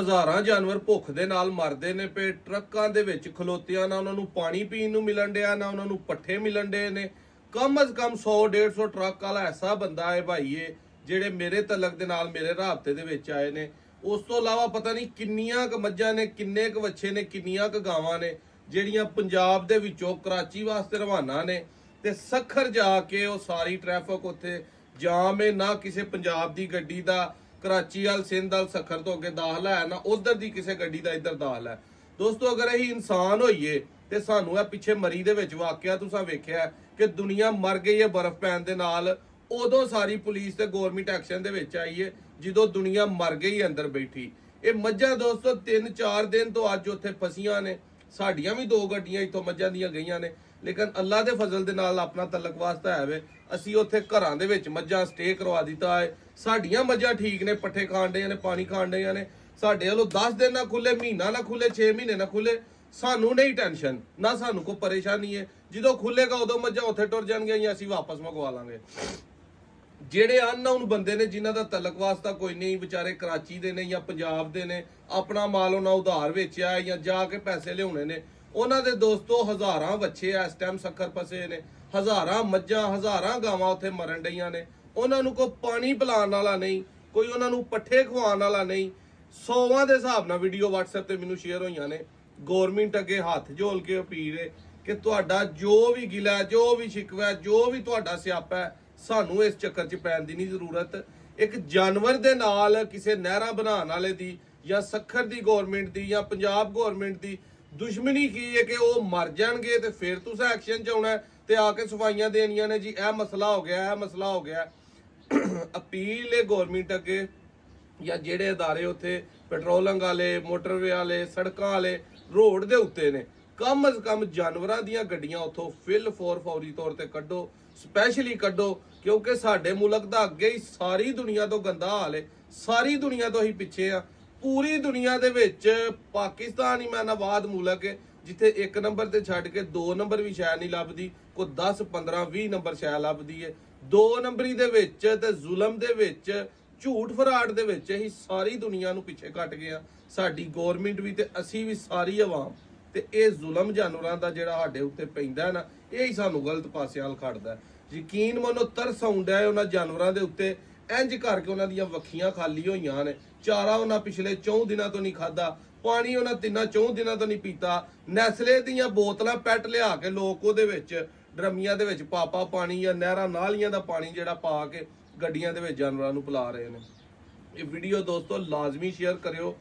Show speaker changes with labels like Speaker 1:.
Speaker 1: ਹਜ਼ਾਰਾਂ ਜਾਨਵਰ ਭੁੱਖ ਦੇ ਨਾਲ ਮਰਦੇ ਨੇ ਪਏ ਟਰੱਕਾਂ ਦੇ ਵਿੱਚ ਖਲੋਤਿਆਂ, ਨਾ ਉਹਨਾਂ ਨੂੰ ਪਾਣੀ ਪੀਣ ਨੂੰ ਮਿਲਣ ਡਿਆ, ਨਾ ਉਹਨਾਂ ਨੂੰ ਪੱਠੇ ਮਿਲਣ ਡੇ ਨੇ। ਕਮ ਅਜ਼ ਕਮ 100-150 ਟਰੱਕ ਵਾਲਾ ਐਸਾ ਬੰਦਾ ਹੈ ਭਾਈਏ ਜਿਹੜੇ ਮੇਰੇ ਤਲਕ ਦੇ ਨਾਲ ਮੇਰੇ ਰਾਬਤੇ ਦੇ ਵਿੱਚ ਆਏ ਨੇ। ਉਸ ਤੋਂ ਇਲਾਵਾ ਪਤਾ ਨਹੀਂ ਕਿੰਨੀਆਂ ਕੁ ਮੱਝਾਂ ਨੇ, ਕਿੰਨੇ ਕੁ ਵੱਛੇ ਨੇ, ਕਿੰਨੀਆਂ ਕੁ ਗਾਵਾਂ ਨੇ ਜਿਹੜੀਆਂ ਪੰਜਾਬ ਦੇ ਵਿੱਚੋਂ ਕਰਾਚੀ ਵਾਸਤੇ ਰਵਾਨਾ ਨੇ। ਤੇ ਸਖਰ ਜਾ ਕੇ ਉਹ ਸਾਰੀ ਟ੍ਰੈਫਿਕ ਉੱਥੇ ਜਾਮ ਹੈ, ਨਾ ਕਿਸੇ ਪੰਜਾਬ ਦੀ ਗੱਡੀ ਦਾ ਕਰਾਚੀ ਵਾਲ ਸਿੰਧ ਵਾਲ ਸਖਰ ਤੋਂ ਅੱਗੇ ਦਾਖਲਾ ਹੈ, ਨਾ ਉਧਰ ਦੀ ਕਿਸੇ ਗੱਡੀ ਦਾ ਇੱਧਰ ਦਾਖਲਾ ਹੈ। ਦੋਸਤੋ, ਅਗਰ ਅਸੀਂ ਇਨਸਾਨ ਹੋਈਏ ਤੇ ਸਾਨੂੰ ਇਹ ਪਿੱਛੇ ਮਰੀ ਦੇ ਵਿੱਚ ਵਾਕਿਆ ਤੁਸੀਂ ਵੇਖਿਆ ਕਿ ਦੁਨੀਆ ਮਰ ਗਈ ਹੈ ਬਰਫ਼ ਪੈਣ ਦੇ ਨਾਲ। ਉਦੋਂ ਸਾਰੀ ਪੁਲਿਸ ਤੇ ਗਵਰਨਮੈਂਟ ਐਕਸ਼ਨ ਦੇ ਵਿੱਚ ਆਈ ਹੈ ਜਦੋਂ ਦੁਨੀਆ ਮਰ ਗਈ ਅੰਦਰ ਬੈਠੀ। ਇਹ ਮੱਝਾਂ ਦੋਸਤੋ 3-4 ਦਿਨ ਤੋਂ ਅੱਜ ਉੱਥੇ ਫਸੀਆਂ ਨੇ। ਸਾਡੀਆਂ ਵੀ 2 ਗੱਡੀਆਂ ਇੱਥੋਂ ਮੱਝਾਂ ਦੀਆਂ ਗਈਆਂ ਨੇ, ਲੇਕਿਨ ਅੱਲਾ ਦੇ ਫਜ਼ਲ ਦੇ ਨਾਲ ਆਪਣਾ ਤਲਕ ਵਾਸਤਾ ਹੈ ਵੇ ਅਸੀਂ ਉੱਥੇ ਘਰਾਂ ਦੇ ਵਿੱਚ ਮੱਝਾਂ ਸਟੇ ਕਰਵਾ ਦਿੱਤਾ ਹੈ। ਸਾਡੀਆਂ ਮੱਝਾਂ ਠੀਕ ਨੇ, ਪੱਠੇ ਖਾਣ ਡਈਆਂ ਨੇ, ਪਾਣੀ ਖਾਣ ਡਈਆਂ ਨੇ। ਸਾਡੇ ਵੱਲੋਂ 10 ਦਿਨ ਨਾ ਖੁੱਲੇ, ਮਹੀਨਾ ਨਾ ਖੁੱਲੇ, 6 ਮਹੀਨੇ ਨਾ ਖੁੱਲੇ, ਸਾਨੂੰ ਨਹੀਂ ਟੈਨਸ਼ਨ, ਨਾ ਸਾਨੂੰ ਕੋਈ ਪਰੇਸ਼ਾਨੀ ਹੈ। ਜਦੋਂ ਖੁੱਲੇਗਾ ਉਦੋਂ ਮੱਝਾਂ ਉੱਥੇ ਟੁਰ ਜਾਣਗੀਆਂ ਜਾਂ ਅਸੀਂ ਵਾਪਸ ਮੰਗਵਾ ਲਾਂਗੇ। ਜਿਹੜੇ ਅਨਨੋਨ ਬੰਦੇ ਨੇ ਜਿਨ੍ਹਾਂ ਦਾ ਤਲਕ ਵਾਸਤਾ ਕੋਈ ਨਹੀਂ, ਵਿਚਾਰੇ ਕਰਾਚੀ ਦੇ ਨੇ ਜਾਂ ਪੰਜਾਬ ਦੇ ਨੇ, ਆਪਣਾ ਮਾਲ ਉਹਨਾਂ ਉਧਾਰ ਵੇਚਿਆ ਜਾਂ ਜਾ ਕੇ ਪੈਸੇ ਲਿਆਉਣੇ ਨੇ, ਉਹਨਾਂ ਦੇ ਦੋਸਤੋ ਹਜ਼ਾਰਾਂ ਬੱਚੇ ਇਸ ਟਾਈਮ ਸੱਖਰ ਫਸੇ ਨੇ, ਹਜ਼ਾਰਾਂ ਮੱਝਾਂ, ਹਜ਼ਾਰਾਂ ਗਾਵਾਂ ਉੱਥੇ ਮਰਨ ਡਈਆਂ ਨੇ। ਉਹਨਾਂ ਨੂੰ ਕੋਈ ਪਾਣੀ ਪਿਲਾਉਣ ਵਾਲਾ ਨਹੀਂ, ਕੋਈ ਉਹਨਾਂ ਨੂੰ ਪੱਠੇ ਖਵਾਉਣ ਵਾਲਾ ਨਹੀਂ। 100ਵਾਂ ਦੇ ਹਿਸਾਬ ਨਾਲ ਵੀਡੀਓ WhatsApp ਤੇ ਮੈਨੂੰ ਸ਼ੇਅਰ ਹੋਈਆਂ ਨੇ। ਗਵਰਨਮੈਂਟ ਅੱਗੇ ਹੱਥ ਜੋੜ ਕੇ ਅਪੀਲ ਹੈ ਕਿ ਤੁਹਾਡਾ ਜੋ ਵੀ ਗਿਲਾ, ਜੋ ਵੀ ਸ਼ਿਕਵਾ, ਜੋ ਵੀ ਤੁਹਾਡਾ ਸਿਆਪਾ ਹੈ, ਸਾਨੂੰ ਇਸ ਚੱਕਰ 'ਚ ਪੈਣ ਦੀ ਨਹੀਂ ਜ਼ਰੂਰਤ। ਇੱਕ ਜਾਨਵਰ ਦੇ ਨਾਲ ਕਿਸੇ ਨਹਿਰਾਂ ਬਣਾਉਣ ਵਾਲੇ ਦੀ ਜਾਂ ਸੱਖਰ ਦੀ ਗਵਰਨਮੈਂਟ ਦੀ ਜਾਂ ਪੰਜਾਬ ਗਵਰਨਮੈਂਟ ਦੀ ਦੁਸ਼ਮਣੀ ਕੀ ਹੈ ਕਿ ਉਹ ਮਰ ਜਾਣਗੇ ਤੇ ਫਿਰ ਤੁਸੀਂ ਐਕਸ਼ਨ 'ਚ ਆਉਣਾ ਤੇ ਆ ਕੇ ਸਫਾਈਆਂ ਦੇਣੀਆਂ ਨੇ ਜੀ ਇਹ ਮਸਲਾ ਹੋ ਗਿਆ, ਇਹ ਮਸਲਾ ਹੋ ਗਿਆ। ਅਪੀਲ ਹੈ ਗਵਰਨਮੈਂਟ ਅੱਗੇ ਜਾਂ ਜਿਹੜੇ ਅਦਾਰੇ ਉੱਥੇ ਪੈਟਰੋਲਿੰਗ ਵਾਲੇ, ਮੋਟਰਵੇ ਵਾਲੇ, ਸੜਕਾਂ ਵਾਲੇ, ਰੋਡ ਦੇ ਉੱਤੇ ਨੇ, ਕਮ ਅਜ਼ ਕਮ ਜਾਨਵਰਾਂ ਦੀਆਂ ਗੱਡੀਆਂ ਉੱਥੋਂ ਫੌਰੀ ਤੌਰ ਤੇ ਕੱਢੋ, ਸਪੈਸ਼ਲੀ ਕੱਢੋ, ਕਿਉਂਕਿ ਸਾਡੇ ਮੁਲਕ ਦਾ ਅੱਗੇ ਹੀ ਸਾਰੀ ਦੁਨੀਆ ਤੋਂ ਗੰਦਾ ਹਾਲ ਹੈ। ਸਾਰੀ ਦੁਨੀਆ ਤੋਂ ਹੀ ਪਿੱਛੇ ਆ। ਪੂਰੀ ਦੁਨੀਆ ਦੇ ਵਿੱਚ ਪਾਕਿਸਤਾਨ ਹੀ ਮੈਨਾਬਾਦ ਮੁਲਕ ਹੈ ਜਿੱਥੇ 1 ਨੰਬਰ ਤੇ ਛੱਡ ਕੇ 2 ਨੰਬਰ ਵੀ ਸ਼ਾਇਦ ਨਹੀਂ ਲੱਭਦੀ, ਕੋਈ 10, 15, 20 ਨੰਬਰ ਸ਼ਾਇਦ ਲੱਭਦੀ ਹੈ। 2 ਨੰਬਰੀ ਦੇ ਵਿੱਚ ਤੇ ਜ਼ੁਲਮ ਦੇ ਵਿੱਚ, ਝੂਠ ਫਰਾਡ ਦੇ ਵਿੱਚ ਹੀ ਸਾਰੀ ਦੁਨੀਆ ਨੂੰ ਪਿੱਛੇ ਕੱਟ ਗਿਆ। ਸਾਡੀ ਗਵਰਨਮੈਂਟ ਵੀ ਤੇ ਅਸੀਂ ਵੀ, ਸਾਰੀ ਆਵਾਮ। ਤੇ ਇਹ ਜ਼ੁਲਮ ਜਾਨਵਰਾਂ ਦਾ ਜਿਹੜਾ ਸਾਡੇ ਉੱਤੇ ਪੈਂਦਾ ਨਾ, ਇਹ ਹੀ ਸਾਨੂੰ ਗਲਤ ਪਾਸੇ ਵੱਲ ਖੜਦਾ। ਯਕੀਨ ਮੰਨੋ, ਤਰਸ ਆਉਂਦਾ ਹੈ ਉਹਨਾਂ ਜਾਨਵਰਾਂ ਦੇ ਉੱਤੇ। ਇੰਜ ਕਰਕੇ ਉਹਨਾਂ ਦੀਆਂ ਵੱਖੀਆਂ ਖਾਲੀ ਹੋਈਆਂ ਨੇ, ਚਾਰਾ ਉਹਨਾਂ ਪਿਛਲੇ 4 ਦਿਨਾਂ ਤੋਂ ਨਹੀਂ ਖਾਦਾ, ਪਾਣੀ ਉਹਨਾਂ 3-4 ਦਿਨਾਂ ਤੋਂ ਨਹੀਂ ਪੀਤਾ। ਨੈਸਲੇ ਦੀਆਂ ਬੋਤਲਾਂ ਪੈਟ ਲਿਆ ਕੇ ਲੋਕ ਉਹਦੇ ਵਿੱਚ ਡਰਮੀਆਂ ਦੇ ਵਿੱਚ ਪਾ ਪਾਣੀ ਜਾਂ ਨਹਿਰਾਂ ਨਾਲੀਆਂ ਦਾ ਪਾਣੀ ਜਿਹੜਾ ਪਾ ਕੇ ਗੱਡੀਆਂ ਦੇ ਵਿੱਚ ਜਾਨਵਰਾਂ ਨੂੰ ਪਿਲਾ ਰਹੇ ਨੇ। ਇਹ ਵੀਡੀਓ ਦੋਸਤੋ ਲਾਜ਼ਮੀ ਸ਼ੇਅਰ ਕਰਿਓ।